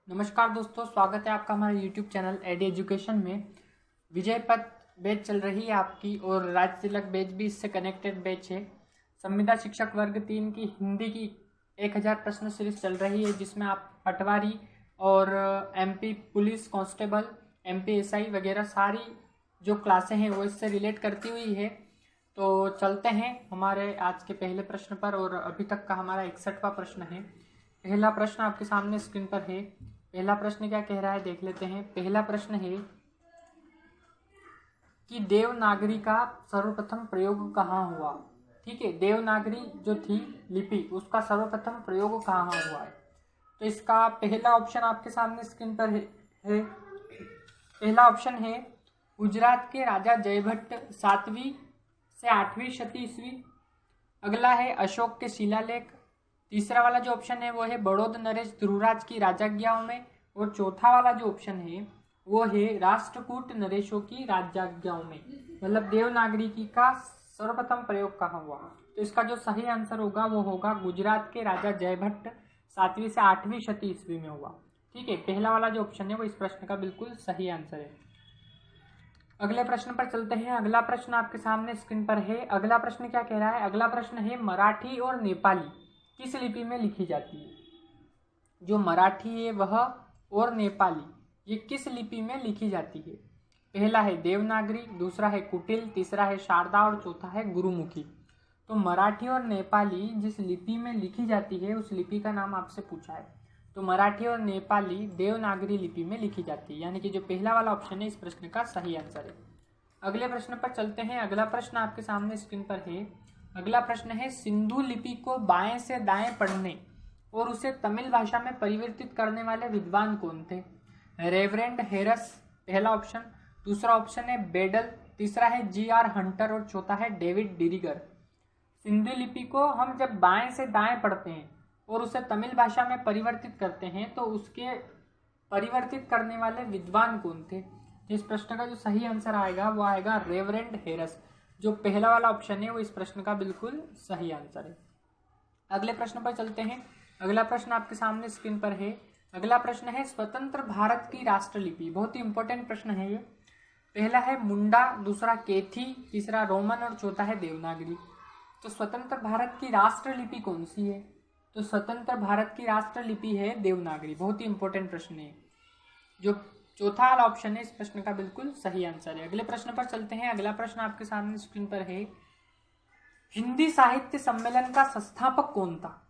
नमस्कार दोस्तों, स्वागत है आपका हमारे YouTube चैनल एडी एजुकेशन में। विजय पथ बैच चल रही है आपकी और राज तिलक बैच भी इससे कनेक्टेड बैच है। संविदा शिक्षक वर्ग 3 की हिंदी की 1000 प्रश्न सीरीज चल रही है, जिसमें आप पटवारी और MP police constable, MP SI वगैरह सारी जो क्लासें हैं वो इससे रिलेट करती हुई है। तो चलते हैं हमारे आज के पहले प्रश्न पर, और अभी तक का हमारा 61वां प्रश्न है। पहला प्रश्न आपके सामने स्क्रीन पर है। पहला प्रश्न क्या कह रहा है देख लेते हैं। पहला प्रश्न है कि देवनागरी का सर्वप्रथम प्रयोग कहाँ हुआ। ठीक है, देवनागरी जो थी लिपि उसका सर्वप्रथम प्रयोग कहाँ हुआ है। तो इसका पहला ऑप्शन आपके सामने स्क्रीन पर है। पहला ऑप्शन है गुजरात के राजा जयभट्ट 7वीं से 8वीं शती ईस्वी। अगला है अशोक के शिलालेख। तीसरा वाला जो ऑप्शन है वो है बड़ौद नरेश ध्रुवराज की राजज्ञाओं में। और चौथा वाला जो ऑप्शन है वो है राष्ट्रकूट नरेशों की राजज्ञाओं में। मतलब देवनागरी का सर्वप्रथम प्रयोग कहाँ हुआ। तो इसका जो सही आंसर होगा वो होगा गुजरात के राजा जयभट्ट 7वीं से 8वीं शती ईस्वी में हुआ। ठीक है, पहला वाला जो ऑप्शन है वो इस प्रश्न का बिल्कुल सही आंसर है। अगले प्रश्न पर चलते हैं। अगला प्रश्न आपके सामने स्क्रीन पर है। अगला प्रश्न क्या कह रहा है। अगला प्रश्न है मराठी और नेपाली किस लिपि में लिखी जाती है। जो मराठी है वह और नेपाली ये किस लिपि में लिखी जाती है। पहला है देवनागरी, दूसरा है कुटिल, तीसरा है शारदा और चौथा है गुरुमुखी। तो मराठी और नेपाली जिस लिपि में लिखी जाती है उस लिपि का नाम आपसे पूछा है। तो मराठी और नेपाली देवनागरी लिपि में लिखी जाती है, यानी कि जो पहला वाला ऑप्शन है इस प्रश्न का सही आंसर है। अगले प्रश्न पर चलते हैं। अगला प्रश्न आपके सामने स्क्रीन पर है। अगला प्रश्न है सिंधु लिपि को बाएं से दाएं पढ़ने और उसे तमिल भाषा में परिवर्तित करने वाले विद्वान कौन थे। रेवरेंड हेरस पहला ऑप्शन, दूसरा ऑप्शन है बेडल, तीसरा है GR हंटर और चौथा है डेविड डिरिगर। सिंधु लिपि को हम जब बाएं से दाएं पढ़ते हैं और उसे तमिल भाषा में परिवर्तित करते हैं तो उसके परिवर्तित करने वाले विद्वान कौन थे। इस प्रश्न का जो सही आंसर आएगा वो आएगा रेवरेंड हेरस। जो पहला वाला ऑप्शन है वो इस प्रश्न का बिल्कुल सही आंसर है। अगले प्रश्न पर चलते हैं। अगला प्रश्न आपके सामने स्क्रीन पर है। अगला प्रश्न है स्वतंत्र भारत की राष्ट्रलिपि। बहुत ही इंपॉर्टेंट प्रश्न है ये। पहला है मुंडा, दूसरा केथी, तीसरा रोमन और चौथा है देवनागरी। तो स्वतंत्र भारत की राष्ट्रलिपि कौन सी है। तो स्वतंत्र भारत की राष्ट्रलिपि है देवनागरी। बहुत ही इंपॉर्टेंट प्रश्न है। जो चौथा वाला ऑप्शन है इस प्रश्न का बिल्कुल सही आंसर है। अगले प्रश्न पर चलते हैं। अगला प्रश्न आपके सामने स्क्रीन पर है। हिंदी साहित्य सम्मेलन का संस्थापक कौन था।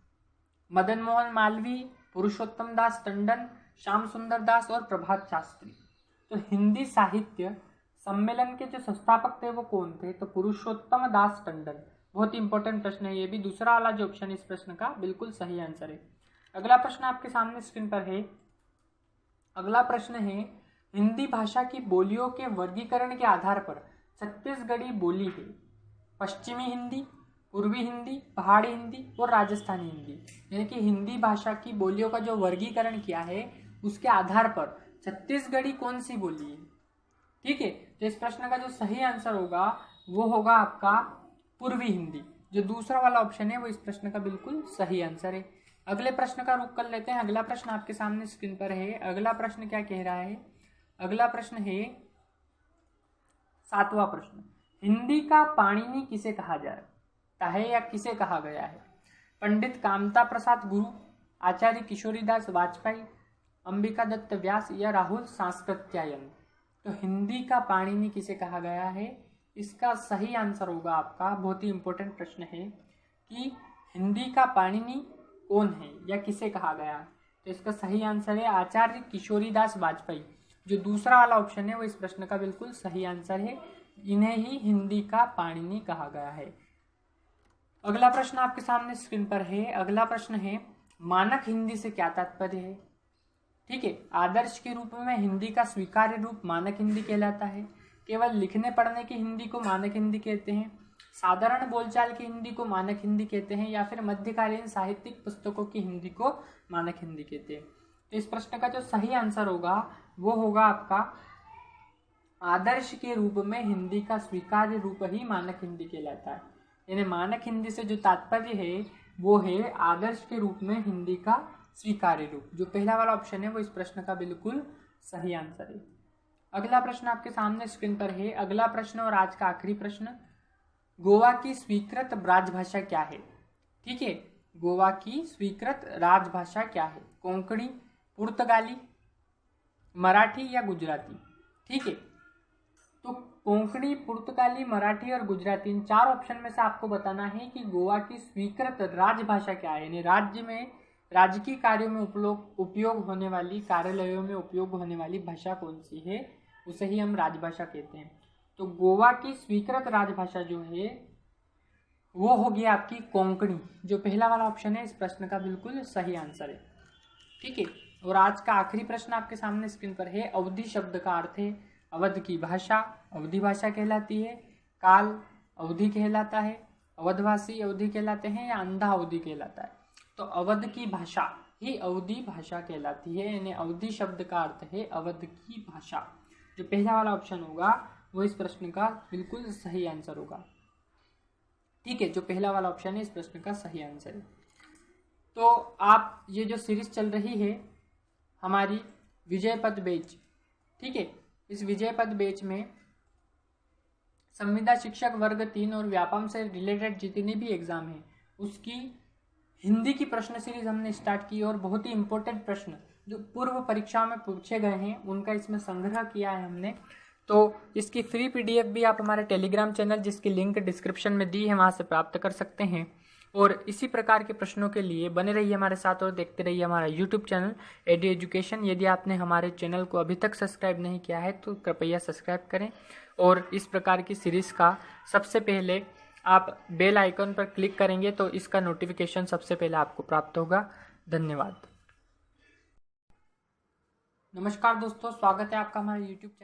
मदन मोहन मालवीय, पुरुषोत्तम दास टंडन, श्याम सुंदर दास और प्रभात शास्त्री। तो हिंदी साहित्य सम्मेलन के जो संस्थापक थे वो कौन थे। तो पुरुषोत्तम दास टंडन। बहुत ही इंपॉर्टेंट प्रश्न है ये भी। दूसरा वाला जो ऑप्शन है इस प्रश्न का बिल्कुल सही आंसर है। अगला प्रश्न आपके सामने स्क्रीन पर है। अगला प्रश्न है हिंदी भाषा की बोलियों के वर्गीकरण के आधार पर छत्तीसगढ़ी बोली है। पश्चिमी हिंदी, पूर्वी हिंदी, पहाड़ी हिंदी और राजस्थानी हिंदी। यानी कि हिंदी भाषा की बोलियों का जो वर्गीकरण किया है उसके आधार पर छत्तीसगढ़ी कौन सी बोली है। ठीक है, तो इस प्रश्न का जो सही आंसर होगा वो होगा आपका पूर्वी हिंदी। जो दूसरा वाला ऑप्शन है वो इस प्रश्न का बिल्कुल सही आंसर है। अगले प्रश्न का रुख कर लेते हैं। अगला प्रश्न आपके सामने स्क्रीन पर है। अगला प्रश्न क्या कह रहा है। अगला प्रश्न है 7वां प्रश्न। हिंदी का पाणिनि किसे कहा जाता है या किसे कहा गया है। पंडित कामता प्रसाद गुरु, आचार्य किशोरीदास वाजपेयी, अंबिका दत्त व्यास या राहुल सांस्कृत्यायन। तो हिंदी का पाणिनि किसे कहा गया है। इसका सही आंसर होगा आपका, बहुत ही इंपॉर्टेंट प्रश्न है, कि हिंदी का पाणिनि कौन है या किसे कहा गया। तो इसका सही आंसर है आचार्य किशोरीदास वाजपेयी। जो दूसरा वाला ऑप्शन है वो इस प्रश्न का बिल्कुल सही आंसर है। इन्हें ही हिंदी का पाणिनि कहा गया है। अगला प्रश्न आपके सामने स्क्रीन पर है। अगला प्रश्न है मानक हिंदी से क्या तात्पर्य है। ठीक है, आदर्श के रूप में हिंदी का स्वीकार्य रूप मानक हिंदी कहलाता है। केवल लिखने पढ़ने की हिंदी को मानक हिंदी कहते हैं। साधारण बोलचाल की हिंदी को मानक हिंदी कहते हैं, या फिर मध्यकालीन साहित्यिक पुस्तकों की हिंदी को मानक हिंदी कहते हैं। तो इस प्रश्न का जो सही आंसर होगा वो होगा आपका आदर्श के रूप में हिंदी का स्वीकार्य रूप ही मानक हिंदी कहलाता है। यानी मानक हिंदी से जो तात्पर्य है वो है आदर्श के रूप में हिंदी का स्वीकार्य रूप। जो पहला वाला ऑप्शन है वो इस प्रश्न का बिल्कुल सही आंसर है। अगला प्रश्न आपके सामने स्क्रीन पर है। अगला प्रश्न और आज का आखिरी प्रश्न, गोवा की स्वीकृत राजभाषा क्या है? ठीक है, गोवा की स्वीकृत राजभाषा क्या है? कोंकणी, पुर्तगाली, मराठी या गुजराती? ठीक है, तो कोंकणी, पुर्तगाली, मराठी और गुजराती, इन 4 ऑप्शन में से आपको बताना है कि गोवा की स्वीकृत राजभाषा क्या है, यानी राज्य में राजकीय कार्यों में उपयोग होने वाली, कार्यालयों में उपयोग होने वाली भाषा कौन सी है, उसे ही हम राजभाषा कहते हैं। तो गोवा की स्वीकृत राजभाषा जो है वो होगी आपकी कोंकणी। जो पहला वाला ऑप्शन है इस प्रश्न का बिल्कुल सही आंसर है। ठीक है, और आज का आखिरी प्रश्न आपके सामने स्क्रीन पर है। अवधि शब्द का अर्थ है अवध की भाषा, अवधि भाषा कहलाती है, काल अवधि कहलाता है, अवधवासी अवधि कहलाते हैं या अंधा अवधि कहलाता है। तो अवध की भाषा ही अवधि भाषा कहलाती है, यानी अवधि शब्द का अर्थ है अवध की भाषा। जो पहला वाला ऑप्शन होगा वो इस प्रश्न का बिल्कुल सही आंसर होगा। ठीक है, जो पहला वाला ऑप्शन है इस प्रश्न का सही आंसर है। तो आप ये जो सीरीज चल रही है हमारी विजय पथ बैच, ठीक है, इस विजय पथ बैच में संविदा शिक्षक वर्ग 3 और व्यापम से रिलेटेड जितने भी एग्जाम हैं उसकी हिंदी की प्रश्न सीरीज हमने स्टार्ट की और बहुत ही इंपॉर्टेंट प्रश्न जो पूर्व परीक्षाओं में पूछे गए हैं उनका इसमें संग्रह किया है हमने। तो इसकी फ्री पीडीएफ भी आप हमारे टेलीग्राम चैनल, जिसकी लिंक डिस्क्रिप्शन में दी है, वहाँ से प्राप्त कर सकते हैं। और इसी प्रकार के प्रश्नों के लिए बने रहिए हमारे साथ और देखते रहिए हमारा यूट्यूब चैनल एडी एजुकेशन। यदि आपने हमारे चैनल को अभी तक सब्सक्राइब नहीं किया है तो कृपया सब्सक्राइब करें और इस प्रकार की सीरीज़ का सबसे पहले आप बेल आइकन पर क्लिक करेंगे तो इसका नोटिफिकेशन सबसे पहले आपको प्राप्त होगा। धन्यवाद। नमस्कार दोस्तों, स्वागत है आपका हमारे यूट्यूब चैनल